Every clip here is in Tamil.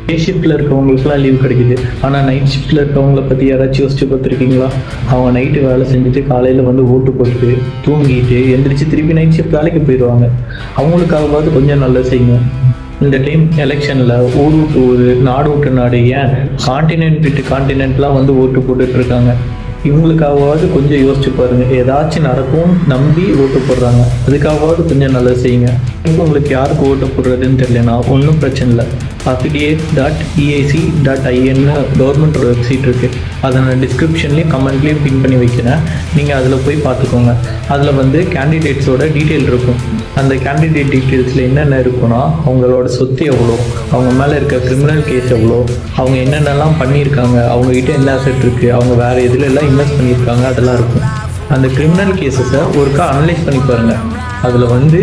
டே ஷிஃப்ட்டில் இருக்கவங்களுக்குலாம் லீவ் கிடைக்குது. ஆனால் நைட் ஷிஃப்ட்டில் இருக்கவங்கள பற்றி யாராச்சும் யோசிச்சு பார்த்துருக்கீங்களா? அவங்க நைட்டு வேலை செஞ்சுட்டு காலையில் வந்து ஓட்டு போட்டு தூங்கிட்டு எந்திரிச்சு திருப்பி நைட் ஷிஃப்ட் வேலைக்கு போயிடுவாங்க. அவங்களுக்காகவாது கொஞ்சம் நல்லது செய்யுங்க. இந்த டைம் எலெக்ஷனில் ஊர் விட்டு ஊர், நாடு விட்டு நாடு, ஏன் காண்டினென்ட் விட்டு காண்டினென்ட்லாம் வந்து ஓட்டு போட்டுட்டு இருக்காங்க. இவங்களுக்காகவாவது கொஞ்சம் யோசிச்சு பாருங்க. ஏதாச்சும் நடக்கும் நம்பி ஓட்டு போடுறாங்க. அதுக்காகவாவது கொஞ்சம் நல்லது செய்யுங்க. இப்போ உங்களுக்கு யாருக்கு ஓட்டு போடுறதுன்னு தெரியலனா ஒன்றும் பிரச்சனை இல்லை. affiliate.eac.in கவர்மெண்ட்டோட வெப்சைட் இருக்குது. அதை நான் டிஸ்கிரிப்ஷன்லேயும் கமெண்ட்லேயும் பின் பண்ணி வைக்கிறேன். நீங்கள் அதில் போய் பார்த்துக்கோங்க. அதில் வந்து கேண்டிடேட்ஸோட டீட்டெயில் இருக்கும். அந்த கேண்டிடேட் டீட்டெயில்ஸில் என்னென்ன இருக்குன்னா, அவங்களோட சொத்து எவ்வளோ, அவங்க மேலே இருக்க கிரிமினல் கேஸ் எவ்வளோ, அவங்க என்னென்னலாம் பண்ணியிருக்காங்க, அவங்ககிட்ட என்ன அசெட் இருக்குது, அவங்க வேறு எதுலெல்லாம் இன்வெஸ்ட் பண்ணியிருக்காங்க, அதெல்லாம் இருக்கும். அந்த கிரிமினல் கேஸஸை ஒருக்கா அனலைஸ் பண்ணி பாருங்கள். அதில் வந்து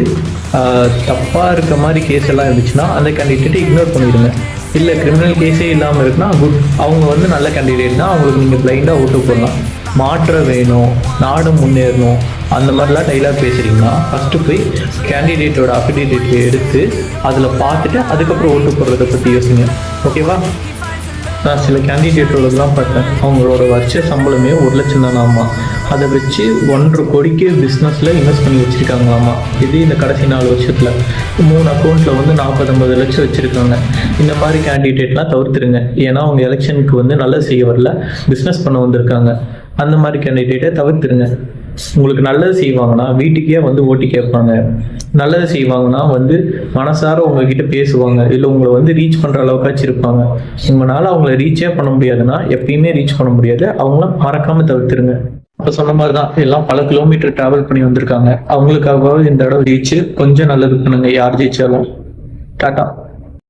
தப்பாக இருக்க மாதிரி கேஸ் எல்லாம் இருந்துச்சுன்னா அந்த கேண்டிடேட்டை இக்னோர் பண்ணிடுங்க. இல்லை கிரிமினல் கேஸே இல்லாமல் இருக்குன்னா குட், அவங்க வந்து நல்ல கேண்டிடேட் தான், அவங்களுக்கு நீங்கள் பிளைண்டாக ஓட்டு போடலாம். மாற்றம் வேணும், நாடு முன்னேறணும், அந்த மாதிரிலாம் டைலாக் பேசுகிறீங்கன்னா ஃபஸ்ட்டு போய் கேண்டிடேட்டோட அஃபிடேவிட் எடுத்து அதில் பார்த்துட்டு அதுக்கப்புறம் ஓட்டு போடுறதை பற்றி யோசிங்க. ஓகேவா? நான் சில கேண்டிடேட்டோடலாம் பார்த்தேன். அவங்களோட வருஷ சம்பளமே 1 லட்சம் தானாமா. அதை வச்சு 1.5 கோடிக்கு பிஸ்னஸில் இன்வெஸ்ட் பண்ணி வச்சுருக்காங்களாமா. இது இந்த கடைசி 4 வருஷத்தில் 3 அக்கௌண்ட்டில் வந்து 40-50 லட்சம் வச்சுருக்காங்க. இந்த மாதிரி கேண்டிடேட்லாம் தவிர்த்துருங்க. ஏன்னா அவங்க எலெக்ஷனுக்கு வந்து நல்லது செய்ய வரல, பிஸ்னஸ் பண்ண வந்திருக்காங்க. அந்த மாதிரி கேண்டிடேட்டை தவிர்த்துருங்க. உங்களுக்கு நல்லது செய்வாங்கன்னா வீட்டுக்கே வந்து ஓட்டி கேட்பாங்க. நல்லது செய்வாங்கன்னா வந்து மனசார உங்ககிட்ட பேசுவாங்க. இல்லை உங்களை வந்து ரீச் பண்ணுற அளவுக்காச்சும் இருப்பாங்க. உங்களால் அவங்கள ரீச்சே பண்ண முடியாதுன்னா எப்பயுமே ரீச் பண்ண முடியாது. அவங்கள மறக்காமல் தவிர்த்துருங்க. இப்போ சொன்ன மாதிரி தான் எல்லாம் பல கிலோமீட்டர் ட்ராவல் பண்ணி வந்திருக்காங்க. அவங்களுக்காகவாவது இந்த இடம் ரீச்சு கொஞ்சம் நல்லது பண்ணுங்க. யார் ஜெயிச்சாலும். டாட்டா.